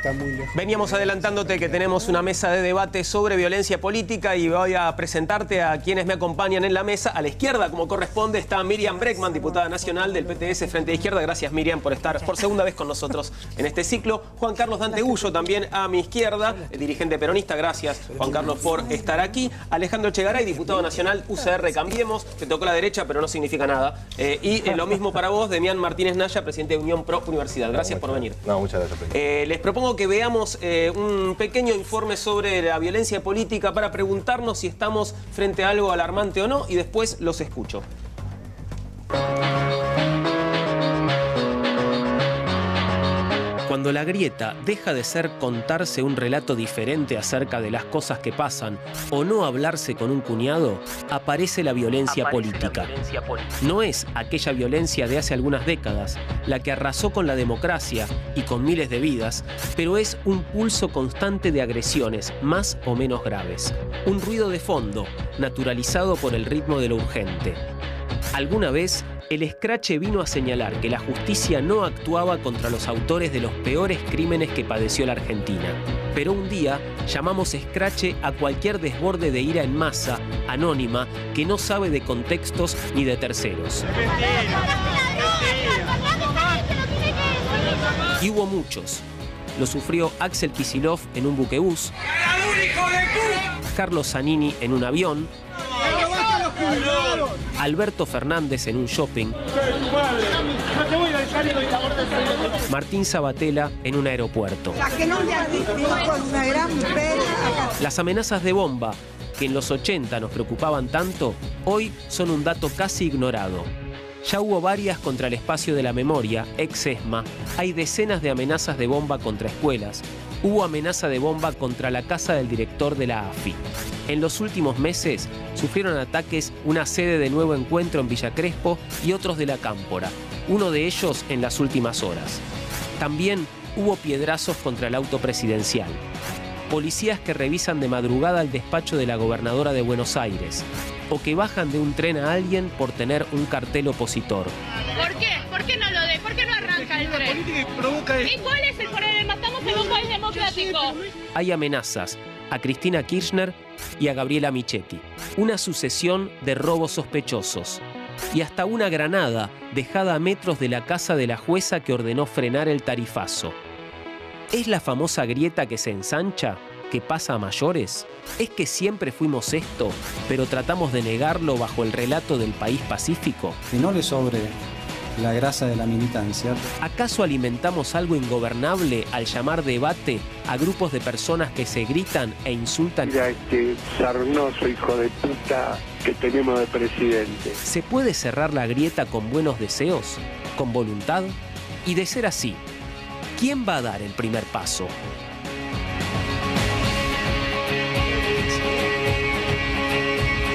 está muy lejos. Veníamos adelantándote que tenemos una mesa de debate sobre violencia política y voy a presentarte a quienes me acompañan en la mesa. A la izquierda, como corresponde, está Miriam Bregman, diputada nacional del PTS Frente de Izquierda. Gracias, Miriam, por estar por segunda vez con nosotros en este ciclo. Juan Carlos Dante Gullo, también a mi izquierda, dirigente peronista. Gracias, Juan Carlos, por estar aquí. Alejandro Chegaray, diputado nacional UCR Cambiemos. Te tocó la derecha, pero no significa nada. Y lo mismo para vos, Demián Martínez Naya, presidente de Unión Pro Universidad. Gracias por venir. No, muchas gracias. Les propongo que veamos un pequeño informe sobre la violencia política para preguntarnos si estamos frente a algo alarmante o no, y después los escucho. Cuando la grieta deja de ser contarse un relato diferente acerca de las cosas que pasan o no hablarse con un cuñado, aparece la violencia política. No es aquella violencia de hace algunas décadas, la que arrasó con la democracia y con miles de vidas, pero es un pulso constante de agresiones más o menos graves. Un ruido de fondo, naturalizado por el ritmo de lo urgente. Alguna vez, el escrache vino a señalar que la justicia no actuaba contra los autores de los peores crímenes que padeció la Argentina. Pero un día llamamos escrache a cualquier desborde de ira en masa, anónima, que no sabe de contextos ni de terceros. Y hubo muchos. Lo sufrió Axel Kicillof en un buquebús, Carlos Zanini en un avión, Alberto Fernández en un shopping, Martín Sabatella en un aeropuerto. Las amenazas de bomba, que en los 80 nos preocupaban tanto, hoy son un dato casi ignorado. Ya hubo varias contra el espacio de la memoria, ex-ESMA, hay decenas de amenazas de bomba contra escuelas, hubo amenaza de bomba contra la casa del director de la AFI. En los últimos meses sufrieron ataques una sede de Nuevo Encuentro en Villa Crespo y otros de la Cámpora, uno de ellos en las últimas horas. También hubo piedrazos contra el auto presidencial. Policías que revisan de madrugada el despacho de la gobernadora de Buenos Aires, o que bajan de un tren a alguien por tener un cartel opositor. ¿Por qué? ¿Por qué no lo de? ¿Por qué no arranca el tren? ¿Y cuál es el problema? Estamos en un país democrático. Hay amenazas a Cristina Kirchner y a Gabriela Michetti. Una sucesión de robos sospechosos. Y hasta una granada dejada a metros de la casa de la jueza que ordenó frenar el tarifazo. ¿Es la famosa grieta que se ensancha? ¿Que pasa a mayores? ¿Es que siempre fuimos esto, pero tratamos de negarlo bajo el relato del país pacífico? Que no le sobre la grasa de la militancia. ¿Acaso alimentamos algo ingobernable al llamar debate a grupos de personas que se gritan e insultan? Mira este sarnoso hijo de puta que tenemos de presidente. ¿Se puede cerrar la grieta con buenos deseos? ¿Con voluntad? Y de ser así, ¿quién va a dar el primer paso?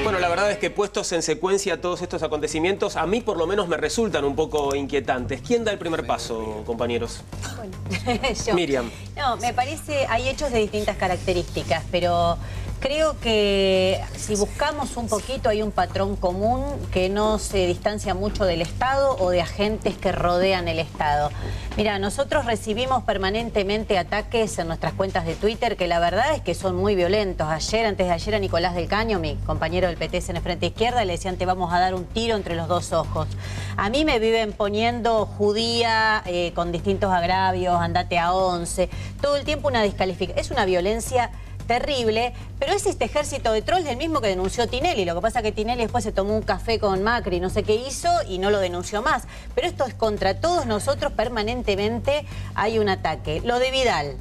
Bueno, la verdad es que puestos en secuencia todos estos acontecimientos, a mí por lo menos me resultan un poco inquietantes. ¿Quién da el primer paso, compañeros? Bueno, yo. Miriam. No, me parece, hay hechos de distintas características, pero creo que si buscamos un poquito hay un patrón común que no se distancia mucho del Estado o de agentes que rodean el Estado. Mira, nosotros recibimos permanentemente ataques en nuestras cuentas de Twitter que la verdad es que son muy violentos. Antes de ayer a Nicolás del Caño, mi compañero del PTS en el Frente Izquierda, le decían te vamos a dar un tiro entre los dos ojos. A mí me viven poniendo judía con distintos agravios, andate a 11, todo el tiempo una descalificación. Es una violencia terrible, pero es este ejército de trolls el mismo que denunció Tinelli. Lo que pasa es que Tinelli después se tomó un café con Macri, no sé qué hizo y no lo denunció más. Pero esto es contra todos nosotros, permanentemente hay un ataque. Lo de Vidal.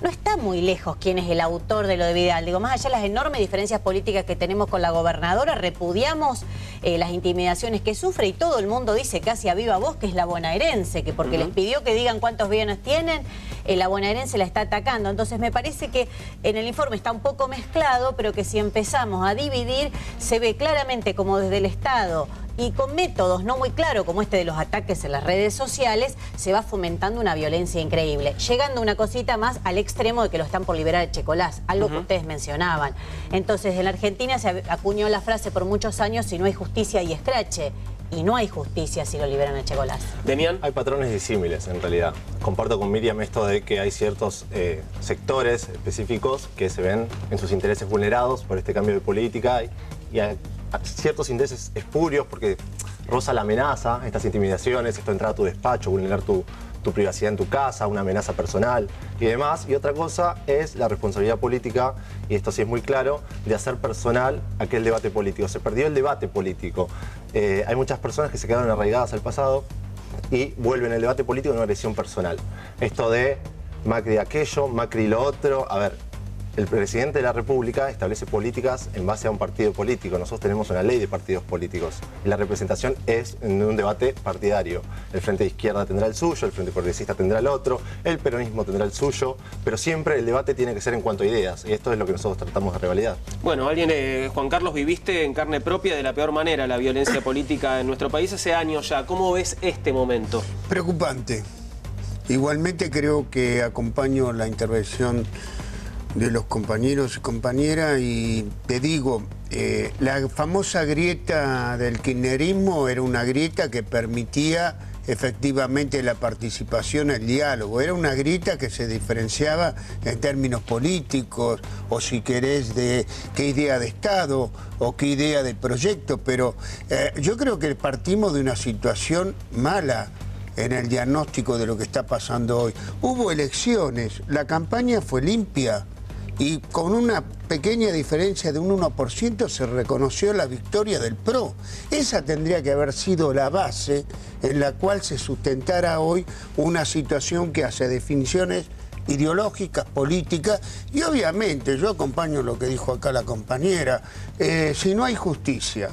No está muy lejos quién es el autor de lo de Vidal. Digo, más allá de las enormes diferencias políticas que tenemos con la gobernadora, repudiamos las intimidaciones que sufre y todo el mundo dice casi a viva voz que es la bonaerense, que porque les pidió que digan cuántos bienes tienen, la bonaerense la está atacando. Entonces me parece que en el informe está un poco mezclado, pero que si empezamos a dividir, se ve claramente como desde el Estado y con métodos no muy claros como este de los ataques en las redes sociales, se va fomentando una violencia increíble. Llegando una cosita más al extremo de que lo están por liberar a Checolás, algo que ustedes mencionaban. Entonces en la Argentina se acuñó la frase por muchos años, si no hay justicia hay escrache. y no hay justicia si lo liberan a Echegolas. Demián. Hay patrones disímiles, en realidad. Comparto con Miriam esto de que hay ciertos sectores específicos que se ven en sus intereses vulnerados por este cambio de política y hay ciertos intereses espurios porque roza la amenaza, estas intimidaciones, esto de entrar a tu despacho, vulnerar tu privacidad en tu casa, una amenaza personal y demás. Y otra cosa es la responsabilidad política, y esto sí es muy claro, de hacer personal aquel debate político. Se perdió el debate político. Hay muchas personas que se quedaron arraigadas al pasado y vuelven el debate político en una agresión personal. Esto de Macri aquello, Macri lo otro. A ver, el presidente de la República establece políticas en base a un partido político. Nosotros tenemos una ley de partidos políticos y la representación es en un debate partidario. El Frente de Izquierda tendrá el suyo, el Frente Progresista tendrá el otro, el peronismo tendrá el suyo, pero siempre el debate tiene que ser en cuanto a ideas, y esto es lo que nosotros tratamos de revalidar. Bueno, Juan Carlos, viviste en carne propia de la peor manera la violencia política en nuestro país hace años ya. ¿Cómo ves este momento? Preocupante. Igualmente creo que acompaño la intervención de los compañeros y compañeras y te digo, la famosa grieta del kirchnerismo era una grieta que permitía efectivamente la participación, el diálogo. Era una grieta que se diferenciaba en términos políticos o si querés de qué idea de Estado o qué idea de proyecto, pero yo creo que partimos de una situación mala en el diagnóstico de lo que está pasando hoy. Hubo elecciones, la campaña fue limpia y con una pequeña diferencia de un 1% se reconoció la victoria del PRO. Esa tendría que haber sido la base en la cual se sustentara hoy una situación que hace definiciones ideológicas, políticas, y obviamente yo acompaño lo que dijo acá la compañera, si no hay justicia,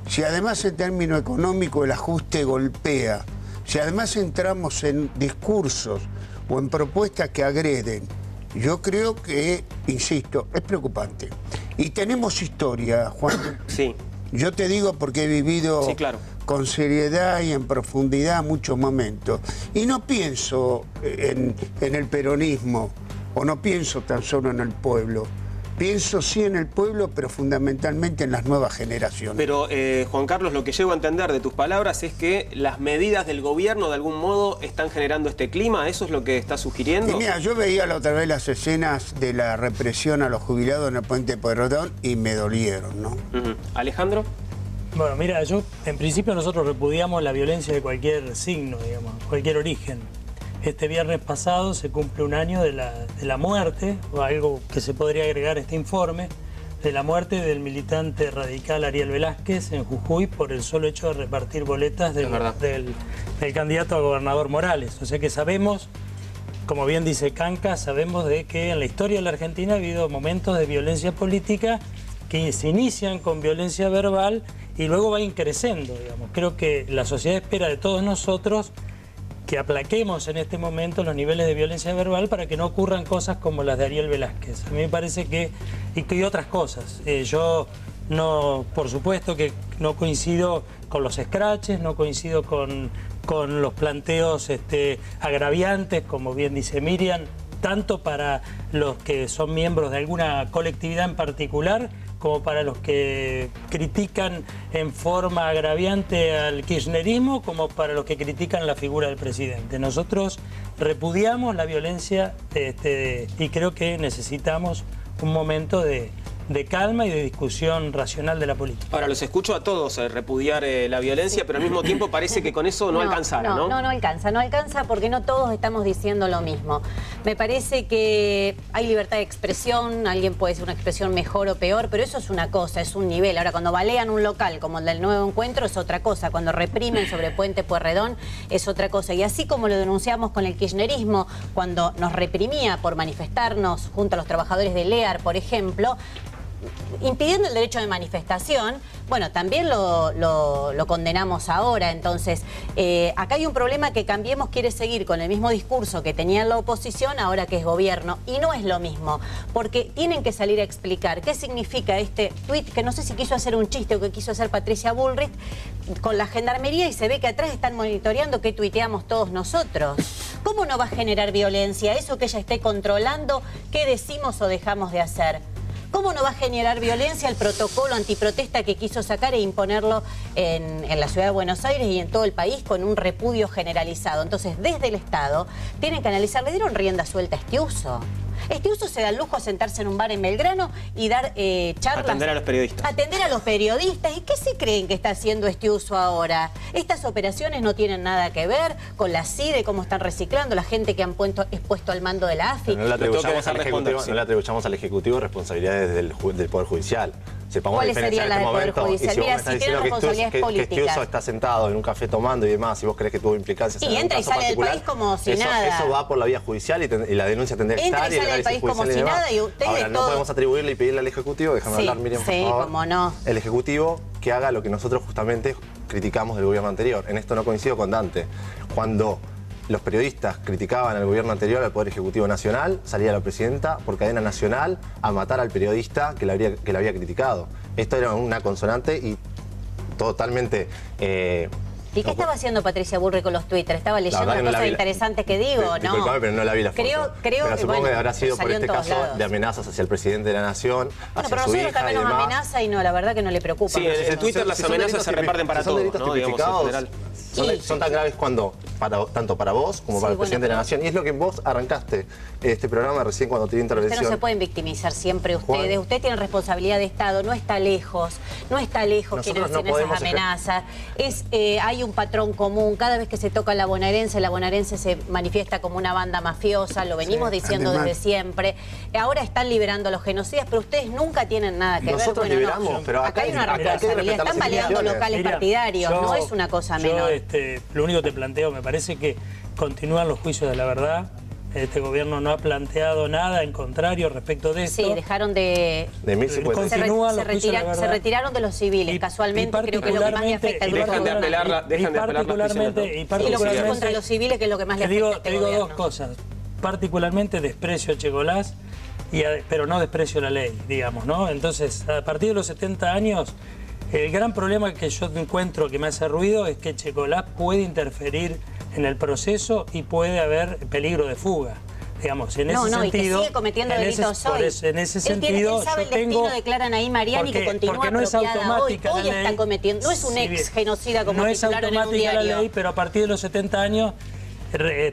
si además en términos económicos el ajuste golpea, si además entramos en discursos o en propuestas que agreden, yo creo que, insisto, es preocupante. Y tenemos historia, Juan. Sí. Yo te digo porque he vivido sí, claro, con seriedad y en profundidad muchos momentos. Y no pienso en el peronismo, o no pienso tan solo en el pueblo. Pienso sí en el pueblo, pero fundamentalmente en las nuevas generaciones. Pero, Juan Carlos, lo que llego a entender de tus palabras es que las medidas del gobierno de algún modo están generando este clima. ¿Eso es lo que estás sugiriendo? Y mira, yo veía la otra vez las escenas de la represión a los jubilados en el Puente Pueyrredón y me dolieron, ¿no? Alejandro. Bueno, mira, en principio nosotros repudiamos la violencia de cualquier signo, digamos, cualquier origen. Este viernes pasado se cumple un año de la muerte, o algo que se podría agregar a este informe, de la muerte del militante radical Ariel Velázquez en Jujuy por el solo hecho de repartir boletas del candidato a gobernador Morales. O sea que sabemos, como bien dice Canca, sabemos de que en la historia de la Argentina ha habido momentos de violencia política que se inician con violencia verbal y luego va increciendo, digamos. Creo que la sociedad espera de todos nosotros que aplaquemos en este momento los niveles de violencia verbal para que no ocurran cosas como las de Ariel Velázquez. A mí me parece que... y otras cosas. Yo no, por supuesto que no coincido con los escraches, no coincido con los planteos agraviantes, como bien dice Miriam, tanto para los que son miembros de alguna colectividad en particular, como para los que critican en forma agraviante al kirchnerismo, como para los que critican la figura del presidente. Nosotros repudiamos la violencia y creo que necesitamos un momento de calma y de discusión racional de la política. Ahora, los escucho a todos repudiar la violencia, pero al mismo tiempo parece que con eso no alcanzara, ¿no? No alcanza porque no todos estamos diciendo lo mismo. Me parece que hay libertad de expresión, alguien puede decir una expresión mejor o peor, pero eso es una cosa, es un nivel. Ahora, cuando balean un local como el del Nuevo Encuentro es otra cosa, cuando reprimen sobre Puente Pueyrredón es otra cosa. Y así como lo denunciamos con el kirchnerismo, cuando nos reprimía por manifestarnos junto a los trabajadores de LEAR, por ejemplo, impidiendo el derecho de manifestación, bueno, también lo condenamos ahora. Entonces, acá hay un problema que Cambiemos quiere seguir con el mismo discurso que tenía la oposición ahora que es gobierno, y no es lo mismo, porque tienen que salir a explicar qué significa este tuit, que no sé si quiso hacer un chiste o que quiso hacer Patricia Bullrich con la gendarmería, y se ve que atrás están monitoreando qué tuiteamos todos nosotros. ¿Cómo no va a generar violencia eso que ella esté controlando qué decimos o dejamos de hacer? ¿Cómo no va a generar violencia el protocolo antiprotesta que quiso sacar e imponerlo en la ciudad de Buenos Aires y en todo el país con un repudio generalizado? Entonces, desde el Estado, tienen que analizar, le dieron rienda suelta a Estiuso. Estiuso se da el lujo a sentarse en un bar en Belgrano y dar charlas. Atender a los periodistas. Atender a los periodistas. ¿Y qué se creen que está haciendo Estiuso ahora? Estas operaciones no tienen nada que ver con la CIDE, cómo están reciclando, la gente que han expuesto al mando de la AFI. No le atribuyamos al Ejecutivo responsabilidades del Poder Judicial. ¿Cuáles serían las del Poder Judicial? Mira, si tienen responsabilidades políticas. Que Estiuso está sentado en un café tomando y demás, y vos crees que tuvo implicancias en entra y sale del país como si nada. Eso va por la vía judicial y la denuncia tendría que estar. Entra y sale del país como si nada y ustedes ahora, no podemos atribuirle y pedirle al Ejecutivo, déjame hablar, Miriam, por favor. Sí, cómo no. El Ejecutivo que haga lo que nosotros justamente criticamos del gobierno anterior. En esto no coincido con Dante. Cuando los periodistas criticaban al gobierno anterior, al Poder Ejecutivo Nacional, salía la presidenta por cadena nacional a matar al periodista que la había criticado. Esto era una consonante y totalmente... ¿Y qué estaba haciendo Patricia Bullrich con los Twitter? Estaba leyendo las cosas interesantes que digo, ¿no? Disculpame, pero no la vi la foto. Pero supongo que habrá sido por este caso de amenazas hacia el presidente de la Nación, hacia pero su nosotros hija también y nos demás. amenaza y no, la verdad que no le preocupa. Sí, en Twitter las amenazas se reparten para todos, ¿no? Digamos, en general. Son tan graves tanto para vos como para el presidente de la Nación. Y es lo que vos arrancaste este programa recién cuando te di intervención. Ustedes no se pueden victimizar siempre ustedes. Ustedes tienen responsabilidad de Estado, no está lejos quienes hacen esas amenazas. Hay un patrón común. Cada vez que se toca la bonaerense se manifiesta como una banda mafiosa, lo venimos diciendo desde siempre. Ahora están liberando a los genocidas, pero ustedes nunca tienen nada que ver. Nosotros liberamos, pero acá hay una responsabilidad. Están baleando locales partidarios, no es una cosa menor. Lo único que te planteo, me parece que continúan los juicios de la verdad. Este gobierno no ha planteado nada en contrario respecto de esto. Sí, dejaron de... Se retiraron de los civiles, casualmente creo que es lo que más le afecta. Dejan de apelar y los juicios contra los civiles, que es lo que más le afecta. Te digo dos cosas. Particularmente desprecio a Checolás, pero no desprecio la ley, digamos, ¿no? Entonces, a partir de los 70 años... El gran problema que yo encuentro que me hace ruido es que Checolás puede interferir en el proceso y puede haber peligro de fuga. Digamos, en ese sentido, y que sigue cometiendo delitos hoy. En ese sentido, él sabe el destino de Clara Naí Mariani, que continúa no es automática hoy está cometiendo, no es un ex genocida como titularon en un diario. No es automática la ley, pero a partir de los 70 años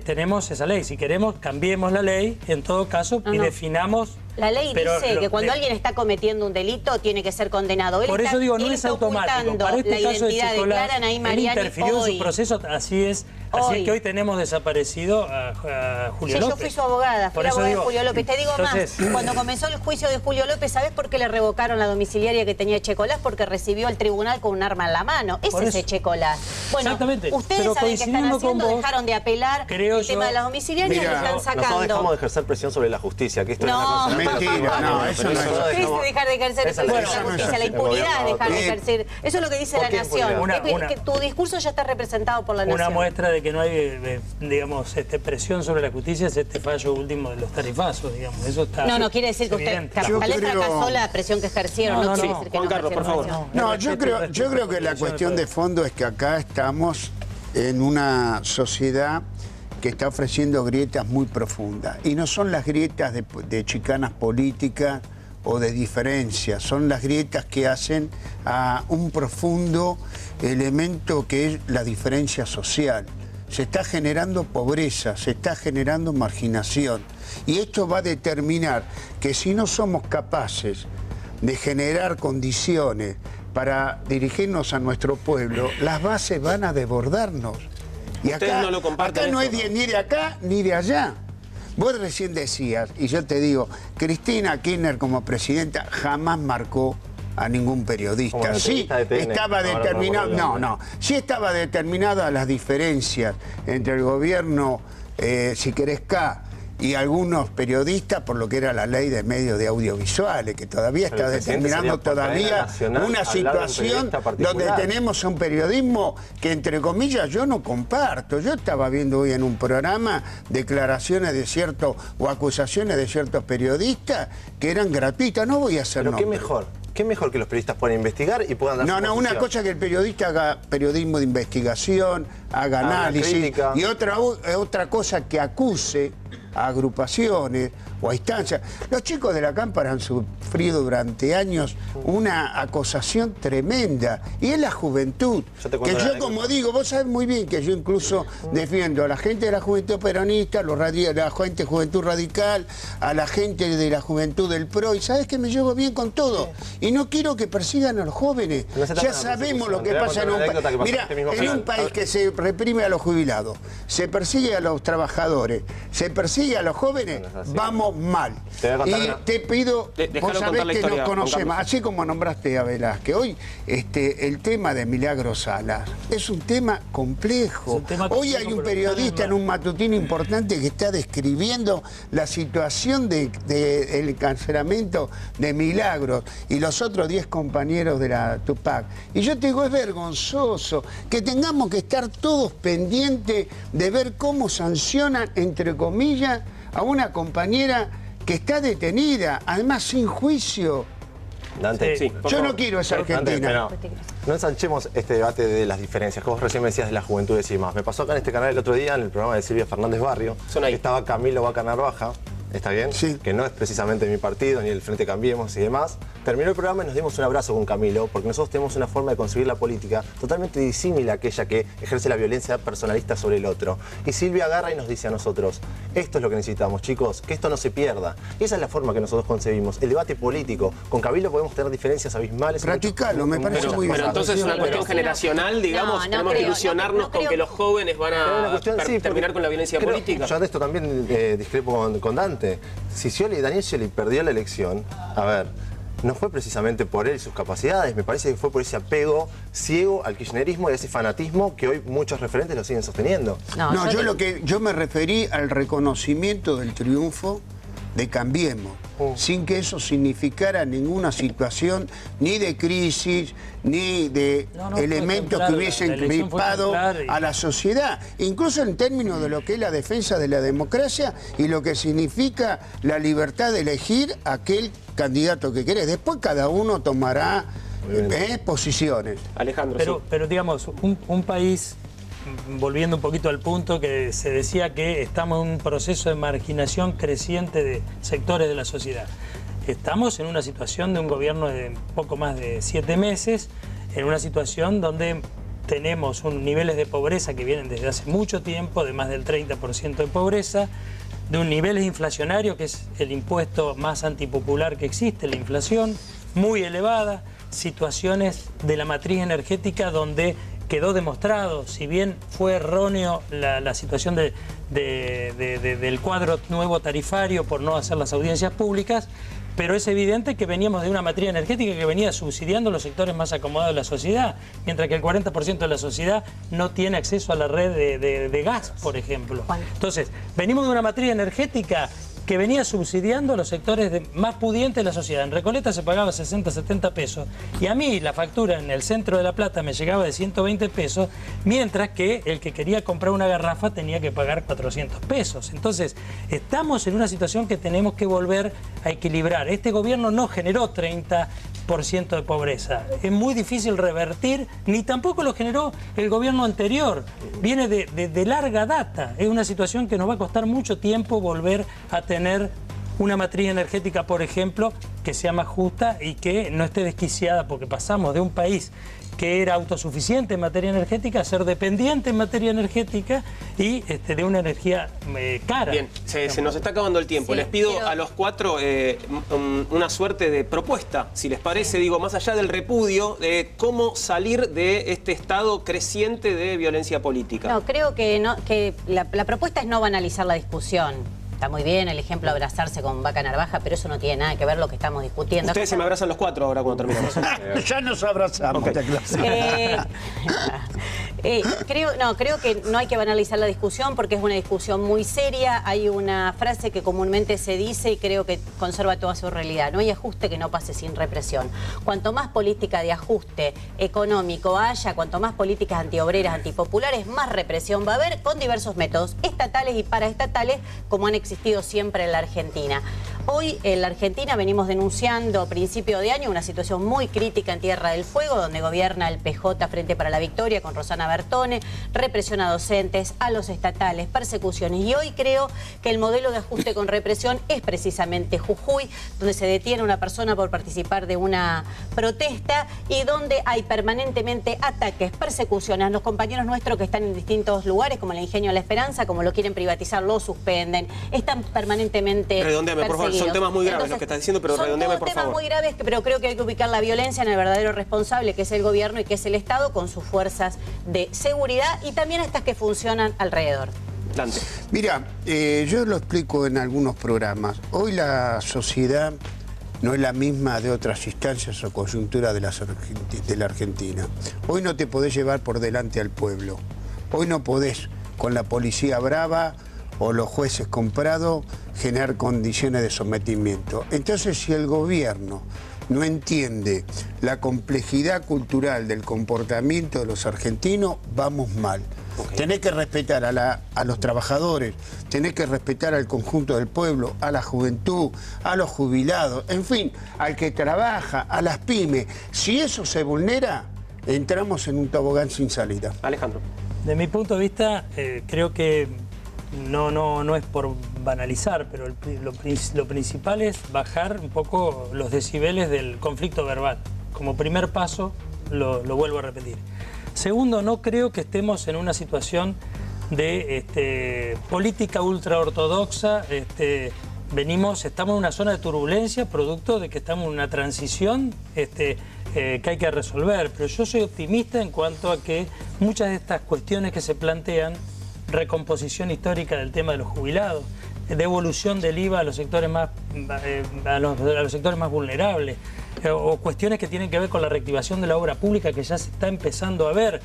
tenemos esa ley. Si queremos, cambiemos la ley, en todo caso, y definamos... La ley dice que cuando alguien está cometiendo un delito tiene que ser condenado. Por eso digo, no es automático. Para este caso de Checolás, él interfirió en su proceso, así es que hoy tenemos desaparecido a Julio López. Yo fui su abogada, fui la abogada de Julio López. Te digo más, cuando comenzó el juicio de Julio López, ¿sabés por qué le revocaron la domiciliaria que tenía Checolás? Porque recibió al tribunal con un arma en la mano. Ese es Checolás. Bueno, ustedes saben que están haciendo, dejaron de apelar el tema de las domiciliarias y lo están sacando. Nosotros dejamos de ejercer presión sobre la justicia, que esto es una cosa... Mentira, no, eso no es. ¿Qué es dejar de ejercer presión sobre la justicia? La impunidad es dejar de ejercer. Eso es lo que dice la Nación. Que tu discurso ya está representado por la Nación. Una muestra de que no hay, digamos, presión sobre la justicia es este fallo último de los tarifazos, digamos. Eso está... No quiere decir que usted tal vez fracasó la presión que ejercieron. No quiere decir que Juan Carlos, por favor. No, yo creo que la cuestión de fondo es que acá estamos en una sociedad que está ofreciendo grietas muy profundas. Y no son las grietas de chicanas políticas o de diferencias, son las grietas que hacen a un profundo elemento que es la diferencia social. Se está generando pobreza, se está generando marginación. Y esto va a determinar que si no somos capaces de generar condiciones para dirigirnos a nuestro pueblo, las bases van a desbordarnos. Y acá no es ni de acá ni de allá. Vos recién decías, y yo te digo, Cristina Kirchner como presidenta jamás marcó a ningún periodista. Sí, estaba determinado, sí estaba determinada las diferencias entre el gobierno, si querés, y algunos periodistas por lo que era la ley de medios de audiovisuales, que todavía está determinando una situación donde tenemos un periodismo que, entre comillas, yo no comparto. Yo estaba viendo hoy en un programa declaraciones de ciertos o acusaciones de ciertos periodistas que eran gratuitas. No voy a hacer nombres. ¿Qué mejor? ¿Qué mejor que los periodistas puedan investigar y puedan dar su posición? Una cosa es que el periodista haga periodismo de investigación, haga análisis, y otra cosa que acuse a agrupaciones o a instancias. Los chicos de la Cámpara han sufrido durante años una acosación tremenda, y es la juventud. Que yo, como digo, vos sabés muy bien que yo incluso defiendo a la gente de la juventud peronista, la gente de juventud radical, a la gente de la juventud del PRO, y sabés que me llevo bien con todo. Y no quiero que persigan a los jóvenes. Ya sabemos lo que pasa en un país. Mira, en un país que se reprime a los jubilados, se persigue a los trabajadores, se persigue a los jóvenes, vamos mal. Y te pido, vos sabés que nos conocemos, así como nombraste a Velázquez. Hoy el tema de Milagro Salas es un tema complejo. Hoy hay un periodista en un matutino importante que está describiendo la situación del encarcelamiento de Milagros y los otros 10 compañeros de la Tupac. Y yo te digo, es vergonzoso que tengamos que estar todos pendientes de ver cómo sancionan, entre comillas, a una compañera que está detenida, además sin juicio. Dante, sí, yo no quiero esa Argentina. Dante, no ensanchemos este debate de las diferencias, que vos recién me decías de la juventud y demás. Me pasó acá en este canal el otro día, en el programa de Silvia Fernández Barrio, que estaba Camilo Vaca Narvaja, ¿está bien? Sí. Que no es precisamente mi partido, ni el Frente Cambiemos y demás. Terminó el programa y nos dimos un abrazo con Camilo, porque nosotros tenemos una forma de concebir la política totalmente disímila a aquella que ejerce la violencia personalista sobre el otro. Y Silvia agarra y nos dice a nosotros, esto es lo que necesitamos, chicos, que esto no se pierda. Y esa es la forma que nosotros concebimos, el debate político. Con Camilo podemos tener diferencias abismales. Practicarlo, me parece muy bien. Pero entonces es una cuestión generacional, digamos, tenemos que ilusionarnos con que los jóvenes van a terminar con la violencia política. Yo de esto también discrepo con Dante. Si Daniel Scioli perdió la elección, a ver, no fue precisamente por él y sus capacidades, me parece que fue por ese apego ciego al kirchnerismo y ese fanatismo que hoy muchos referentes lo siguen sosteniendo. Yo me referí al reconocimiento del triunfo de Cambiemos, sin que eso significara ninguna situación ni de crisis, ni de elementos que hubiesen crispado a la sociedad, incluso en términos de lo que es la defensa de la democracia y lo que significa la libertad de elegir aquel candidato que querés. Después cada uno tomará posiciones. Alejandro, pero digamos, un país, volviendo un poquito al punto que se decía que estamos en un proceso de marginación creciente de sectores de la sociedad. Estamos en una situación de un gobierno de poco más de 7 meses, en una situación donde tenemos niveles de pobreza que vienen desde hace mucho tiempo, de más del 30% de pobreza, de un nivel inflacionario, que es el impuesto más antipopular que existe, la inflación, muy elevada, situaciones de la matriz energética donde quedó demostrado, si bien fue erróneo la situación del cuadro nuevo tarifario por no hacer las audiencias públicas, pero es evidente que veníamos de una matriz energética que venía subsidiando los sectores más acomodados de la sociedad, mientras que el 40% de la sociedad no tiene acceso a la red de gas, por ejemplo. Entonces, venimos de una matriz energética que venía subsidiando a los sectores más pudientes de la sociedad. En Recoleta se pagaba 60, 70 pesos y a mí la factura en el centro de La Plata me llegaba de 120 pesos, mientras que el que quería comprar una garrafa tenía que pagar 400 pesos. Entonces, estamos en una situación que tenemos que volver a equilibrar. Este gobierno no generó 30% de pobreza. Es muy difícil revertir, ni tampoco lo generó el gobierno anterior. Viene de larga data. Es una situación que nos va a costar mucho tiempo volver a tener una matriz energética, por ejemplo, que sea más justa y que no esté desquiciada, porque pasamos de un país que era autosuficiente en materia energética a ser dependiente en materia energética y de una energía cara. Bien, se nos está acabando el tiempo. Sí, les pido a los 4 una suerte de propuesta, si les parece, digo, más allá del repudio, de cómo salir de este estado creciente de violencia política. No, creo que la propuesta es no banalizar la discusión. Está muy bien el ejemplo de abrazarse con Vaca Narvaja, pero eso no tiene nada que ver lo que estamos discutiendo. Ustedes se me abrazan los 4 ahora cuando terminamos. Ya nos abrazamos. Okay. Creo que no hay que banalizar la discusión porque es una discusión muy seria. Hay una frase que comúnmente se dice y creo que conserva toda su realidad. No hay ajuste que no pase sin represión. Cuanto más política de ajuste económico haya, cuanto más políticas antiobreras, antipopulares, más represión va a haber con diversos métodos estatales y paraestatales, como han existido existido siempre en la Argentina. Hoy en la Argentina venimos denunciando a principio de año una situación muy crítica en Tierra del Fuego, donde gobierna el PJ Frente para la Victoria con Rosana Bertone, represión a docentes, a los estatales, persecuciones. Y hoy creo que el modelo de ajuste con represión es precisamente Jujuy, donde se detiene a una persona por participar de una protesta y donde hay permanentemente ataques, persecuciones a los compañeros nuestros que están en distintos lugares, como el Ingenio La Esperanza, como lo quieren privatizar, lo suspenden, están permanentemente redondeame, por favor, son temas muy graves. Entonces, lo que estás diciendo, pero redondeame, por favor. Son temas muy graves, pero creo que hay que ubicar la violencia en el verdadero responsable, que es el gobierno y que es el Estado, con sus fuerzas de seguridad y también estas que funcionan alrededor. Dante. Mira, yo lo explico en algunos programas. Hoy la sociedad no es la misma de otras instancias o coyunturas de la Argentina. Hoy no te podés llevar por delante al pueblo. Hoy no podés, con la policía brava o los jueces comprados, generar condiciones de sometimiento. Entonces, si el gobierno no entiende la complejidad cultural del comportamiento de los argentinos, vamos mal. Okay. Tenés que respetar a los trabajadores, tenés que respetar al conjunto del pueblo, a la juventud, a los jubilados, en fin, al que trabaja, a las pymes. Si eso se vulnera, entramos en un tobogán sin salida. Alejandro. De mi punto de vista, creo que no es por banalizar, pero lo principal es bajar un poco los decibeles del conflicto verbal. Como primer paso, lo vuelvo a repetir. Segundo, no creo que estemos en una situación de política ultraortodoxa. Estamos en una zona de turbulencia, producto de que estamos en una transición que hay que resolver. Pero yo soy optimista en cuanto a que muchas de estas cuestiones que se plantean, recomposición histórica del tema de los jubilados, devolución del IVA a los sectores más, a los sectores más vulnerables, o cuestiones que tienen que ver con la reactivación de la obra pública que ya se está empezando a ver,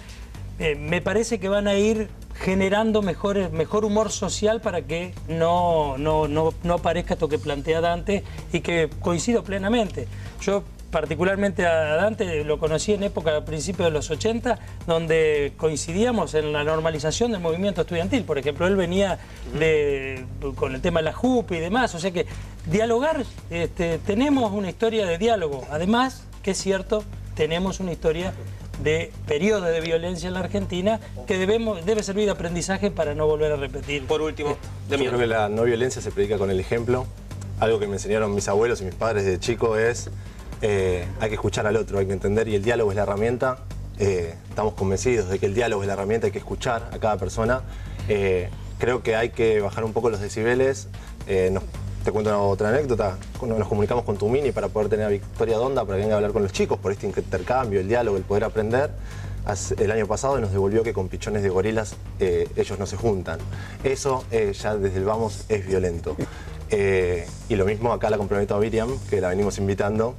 me parece que van a ir generando mejor humor social para que no aparezca esto que plantea Dante, y que coincido plenamente. Yo particularmente a Dante lo conocí en época, a principios de los 80, donde coincidíamos en la normalización del movimiento estudiantil. Por ejemplo, él venía con el tema de la JUP y demás. O sea que dialogar, tenemos una historia de diálogo. Además, que es cierto, tenemos una historia de periodo de violencia en la Argentina que debe servir de aprendizaje para no volver a repetir. Por último, yo creo que la no violencia se predica con el ejemplo. Algo que me enseñaron mis abuelos y mis padres de chico es hay que escuchar al otro, hay que entender, y el diálogo es la herramienta. Estamos convencidos de que el diálogo es la herramienta, hay que escuchar a cada persona. Creo que hay que bajar un poco los decibeles. Te cuento otra anécdota. Nos comunicamos con Tumini para poder tener a Victoria Donda para que venga a hablar con los chicos por este intercambio, el diálogo, el poder aprender. El año pasado nos devolvió que con pichones de gorilas ellos no se juntan. Eso ya desde el vamos es violento. Y lo mismo acá la comprometo a Miriam, que la venimos invitando,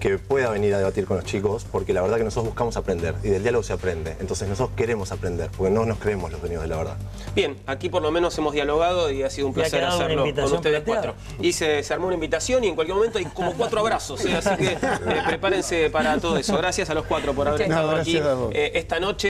que pueda venir a debatir con los chicos, porque la verdad que nosotros buscamos aprender y del diálogo se aprende. Entonces nosotros queremos aprender, porque no nos creemos los dueños de la verdad. Bien, aquí por lo menos hemos dialogado y ha sido un placer hacerlo con ustedes cuatro. Y se armó una invitación y en cualquier momento hay como 4 abrazos, así que prepárense para todo eso. Gracias a los 4 por haber estado aquí esta noche.